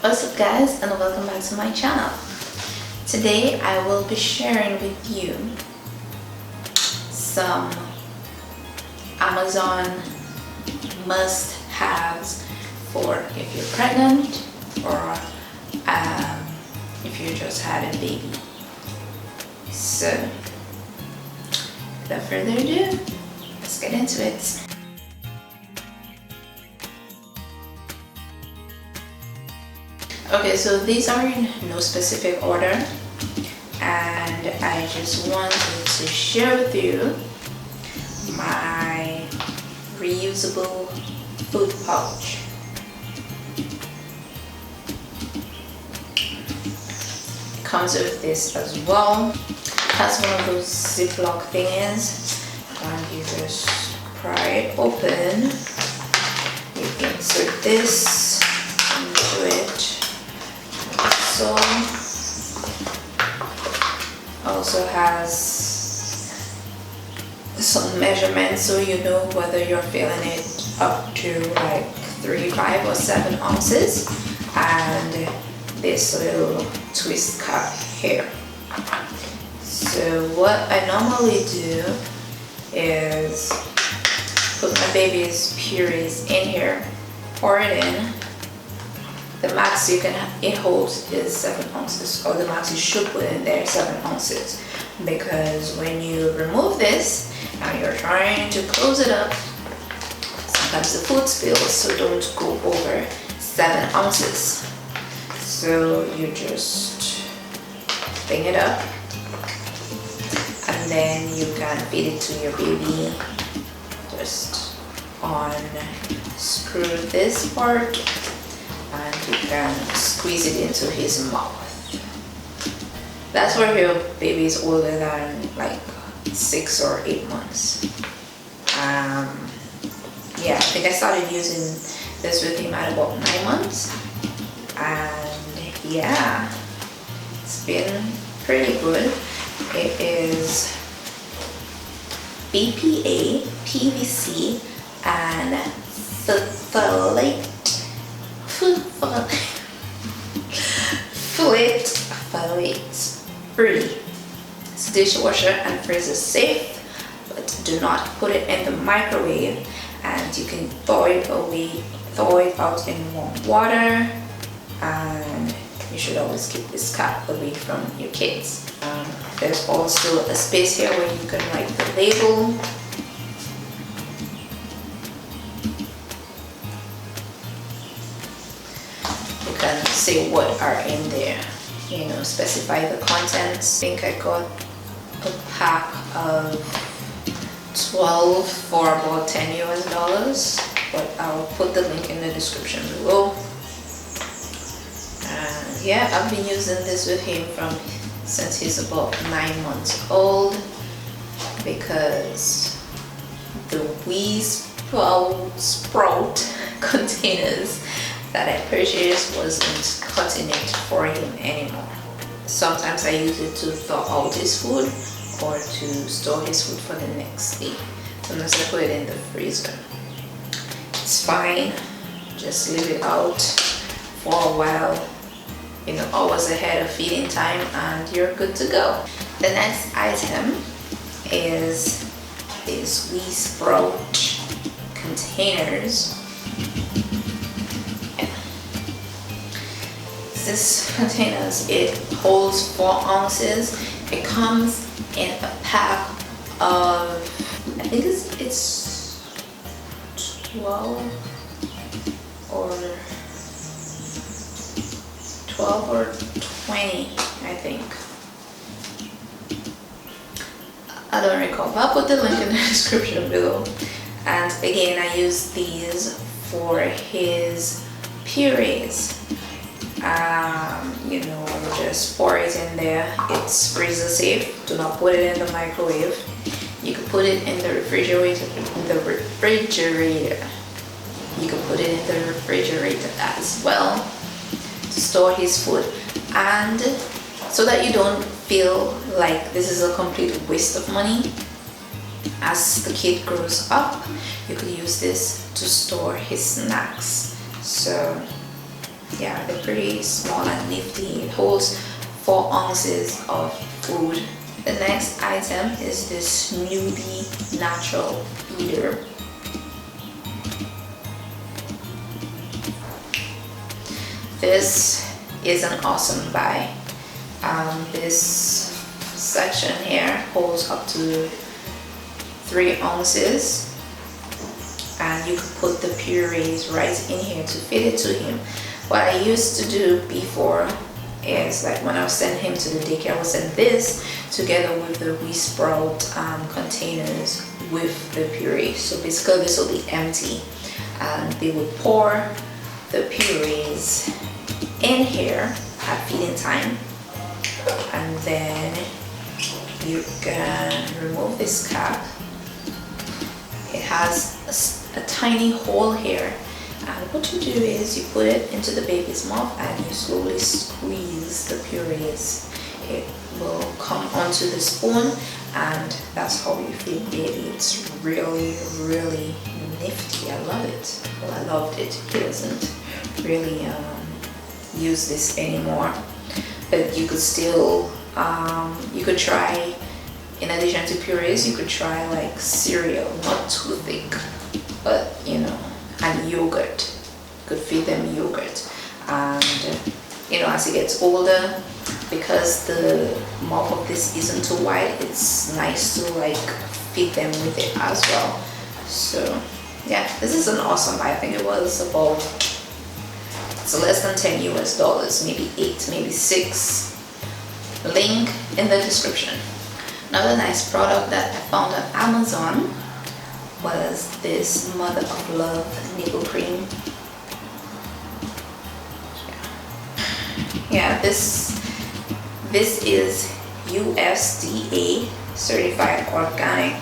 What's up guys, and welcome back to my channel. Today I will be sharing with you some Amazon must-haves for if you're pregnant or if you just had a baby. So without further ado, let's get into it. Okay, so these are in no specific order, and I just wanted to share with you my reusable food pouch. It comes with this as well. It has one of those Ziploc thingies, and you just pry it open. You insert this into it. So also has some measurements so you know whether you're filling it up to like 3, 5 or 7 ounces, and this little twist cap here. So what I normally do is put my baby's purees in here, pour it in. The max it holds is 7 ounces, or the max you should put in there 7 ounces, because when you remove this and you're trying to close it up, sometimes the food spills, so don't go over 7 ounces. So you just thing it up, and then you can feed it to your baby. Just unscrew this part, and you can squeeze it into his mouth. That's for your baby is older than like 6 or 8 months. Yeah, I think I started using this with him at about 9 months, and yeah, it's been pretty good. It is BPA, PVC, and phthalate free. It's dishwasher and freezer safe, but do not put it in the microwave, and you can throw it out in warm water, and you should always keep this cap away from your kids. There's also a space here where you can write the label. You can say what are in there, you know, specify the contents. I think I got a pack of 12 for about $10 US, but I'll put the link in the description below. And yeah, I've been using this with him since he's about 9 months old, because the wee sprout containers that I purchased wasn't cutting it for him anymore. Sometimes I use it to thaw out his food or to store his food for the next day. Sometimes I put it in the freezer. It's fine, just leave it out for a while, you know, hours ahead of feeding time, and you're good to go. The next item is these wee sprout containers. This containers, it holds 4 ounces. It comes in a pack of, I think it's 12 or 20, I think. I don't recall, but I'll put the link in the description below. And again, I use these for his purees. You know, just pour it in there. It's freezer safe. Do not put it in the microwave. You can put it in the refrigerator. You can put it in the refrigerator as well to store his food, and so that you don't feel like this is a complete waste of money. As the kid grows up, you could use this to store his snacks. So Yeah, they're pretty small and nifty. It holds 4 ounces of food. The next item is this Smoothie natural eater. This is an awesome buy. This section here holds up to 3 ounces, and you could put the purees right in here to feed it to him. What I used to do before is, like, when I would send him to the daycare, I would send this together with the Reusable containers with the puree. So basically this will be empty, and they would pour the purees in here at feeding time, and then you can remove this cap. It has a tiny hole here, and what you do is you put it into the baby's mouth and you slowly squeeze the purees. It will come onto the spoon, and that's how you feed baby. It's really, really nifty. I love it. Well, I loved it. He doesn't really use this anymore, but you could still you could try, in addition to purees, you could try like cereal, not too thick, but you know, and yogurt. You could feed them yogurt. And you know, as he gets older, because the mouth of this isn't too wide, it's nice to like feed them with it as well. So yeah, this is an awesome buy. I think it was about, it's less than $10 US, maybe 8, maybe 6. Link in the description. Another nice product that I found on Amazon was this Mother of Love Nibble cream. Yeah, this is USDA certified organic.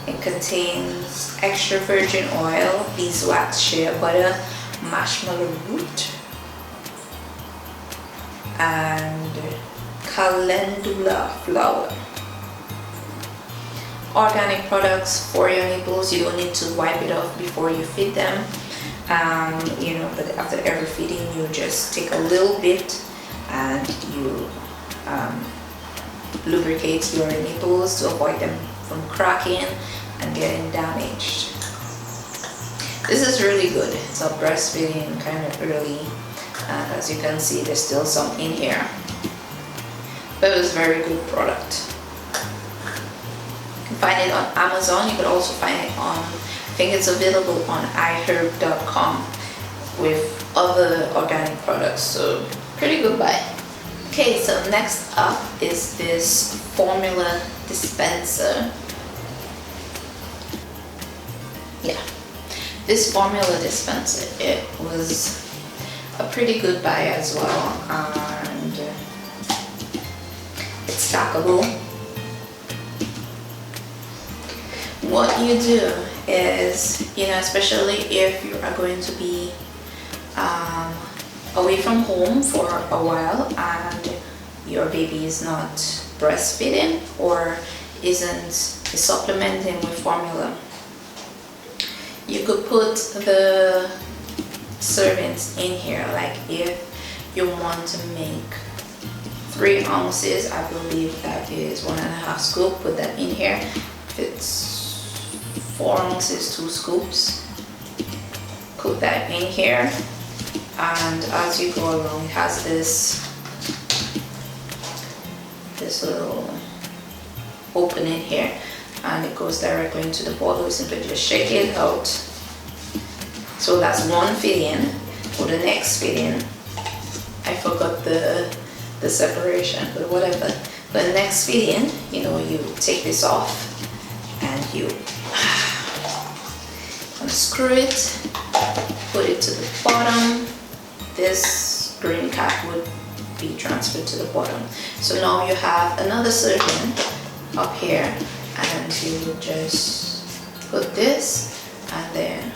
It contains extra virgin oil, beeswax, shea butter, marshmallow root, and calendula flower. Organic products for your nipples. You don't need to wipe it off before you feed them. You know, but after every feeding, you just take a little bit and you lubricate your nipples to avoid them from cracking and getting damaged. This is really good. It's a breastfeeding kind of early, and as you can see, there's still some in here, but it was a very good product. You can find it on Amazon. You can also find it on, I think it's available on iHerb.com with other organic products, so pretty good buy. Okay, so next up is this formula dispenser. Yeah, this formula dispenser, it was a pretty good buy as well, and it's stackable. What you do is, you know, especially if you are going to be away from home for a while and your baby is not breastfeeding or isn't supplementing with formula, you could put the servings in here. Like if you want to make 3 ounces, I believe that is 1.5 scoops, put that in here. If it's 4 ounces, 2 scoops, put that in here. And as you go along, it has this little opening here, and it goes directly into the bottle. You simply just shake it out. So that's one feeding. For the next feeding, I forgot the separation, but whatever. For the next feeding, you know, you take this off and you unscrew it, put it to the bottom. This green cap would be transferred to the bottom. So now you have another serving up here, and you would just put this, and then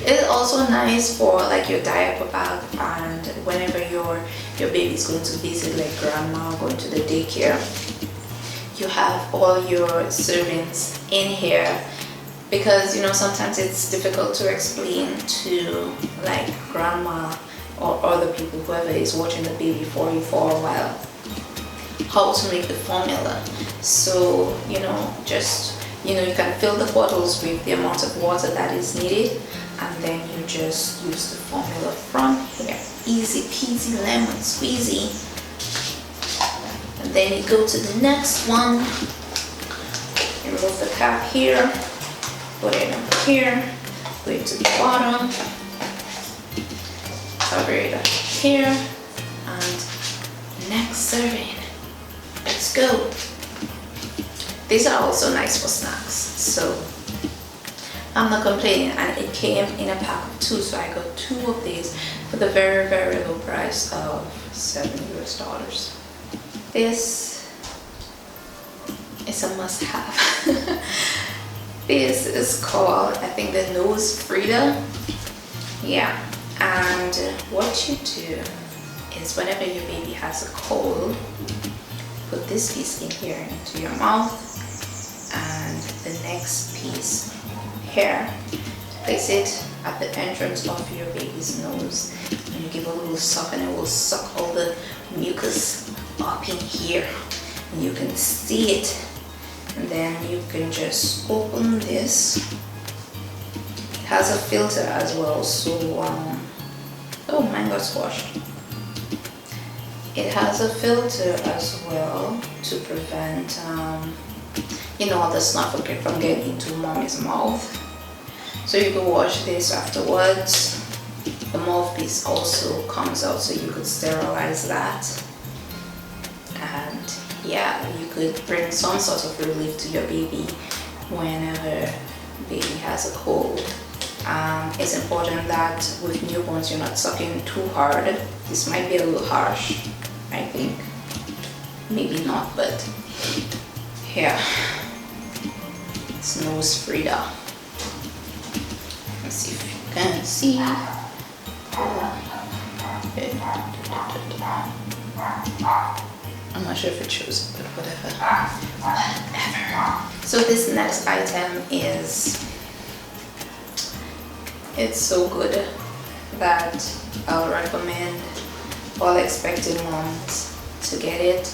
it's also nice for like your diaper bag, and whenever your baby is going to visit, like grandma, going to the daycare, you have all your servings in here, because sometimes it's difficult to explain to like grandma or other people, whoever is watching the baby for you for a while, how to make the formula. So just you can fill the bottles with the amount of water that is needed, and then you just use the formula from here. Easy peasy lemon squeezy. And then you go to the next one. You remove the cap here, put it in here, put it to the bottom, cover it up here, and next serving. Let's go. These are also nice for snacks, so I'm not complaining. And it came in a pack of 2, so I got 2 of these for the very, very low price of $7 US. This is a must-have. This is called, I think, the nose Frida. Yeah, and what you do is whenever your baby has a cold, put this piece in here into your mouth, and the next piece here, place it at the entrance of your baby's nose, and you give a little suck, and it will suck all the mucus up in here, and you can see it. And then you can just open this. It has a filter as well, so oh, mine got squashed. It has a filter as well to prevent all the stuff from getting into mommy's mouth. So you can wash this afterwards. The mouthpiece also comes out, so you could sterilize that. And yeah, you could bring some sort of relief to your baby whenever baby has a cold. It's important that with newborns you're not sucking too hard. This might be a little harsh, I think. Maybe not, but here. It's nose Frida. Let's see if you can see. I'm not sure if it shows, but whatever. So this next item it's so good that I'll recommend all expecting moms to get it.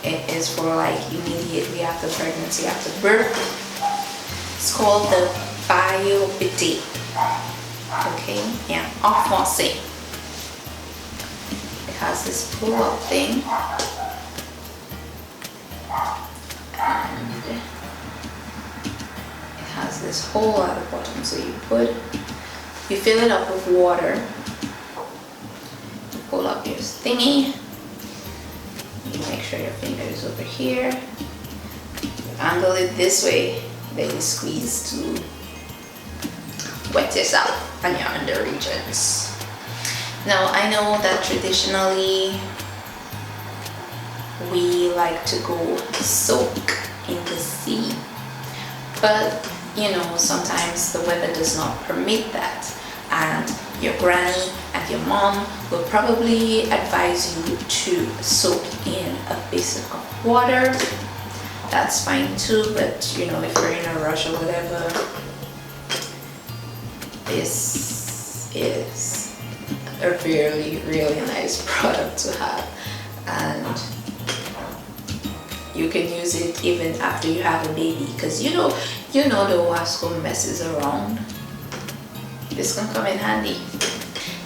It is for like immediately after pregnancy, after birth. It's called the Bio Bidet. Okay, yeah, en français. It has this pull-up thing. And it has this hole at the bottom, so you fill it up with water, you pull up your thingy, you make sure your finger is over here, you angle it this way, then you squeeze to wet yourself and your under regions. Now I know that traditionally we like to go soak in the sea, but sometimes the weather does not permit that, and your granny and your mom will probably advise you to soak in a basin of water. That's fine too, but if you're in a rush or whatever, this is a really, really nice product to have, and you can use it even after you have a baby, because the wasco messes around. This can come in handy.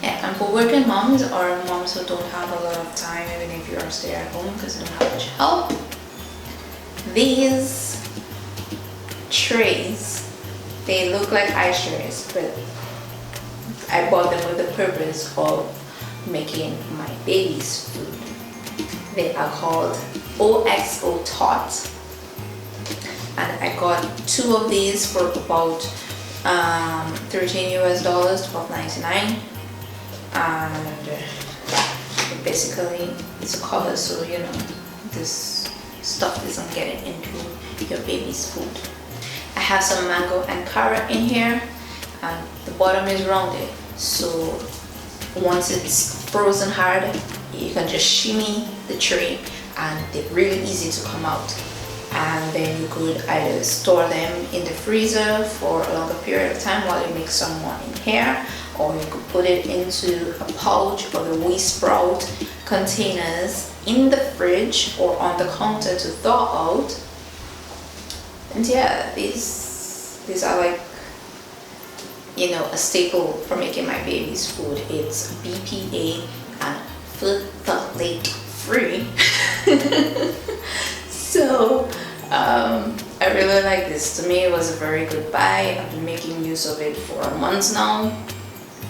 And for working moms or moms who don't have a lot of time, even if you are stay at home because you don't have much help, these trays, they look like ice trays, but I bought them with the purpose of making my baby's food. They are called OXO Tot, and I got 2 of these for about $13 US, $12.99, and basically it's a cover, so this stuff isn't getting into your baby's food. I have some mango and carrot in here, and the bottom is rounded, so once it's frozen hard, you can just shimmy the tray and they're really easy to come out. and then you could either store them in the freezer for a longer period of time while you make some more in here, or you could put it into a pouch or the wee sprout containers in the fridge or on the counter to thaw out. And yeah, these are like, you know, a staple for making my baby's food. It's BPA and phthalate free. So I really like this. To me, it was a very good buy. I've been making use of it for a month now,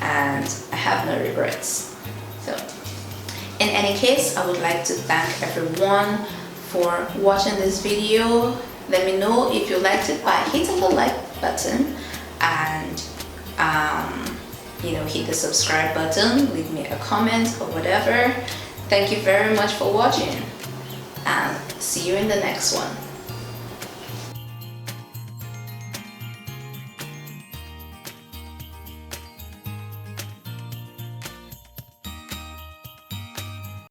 and I have no regrets. So in any case, I would like to thank everyone for watching this video. Let me know if you liked it by hitting the like button, and you know, hit the subscribe button, leave me a comment or whatever. Thank you very much for watching, and see you in the next one.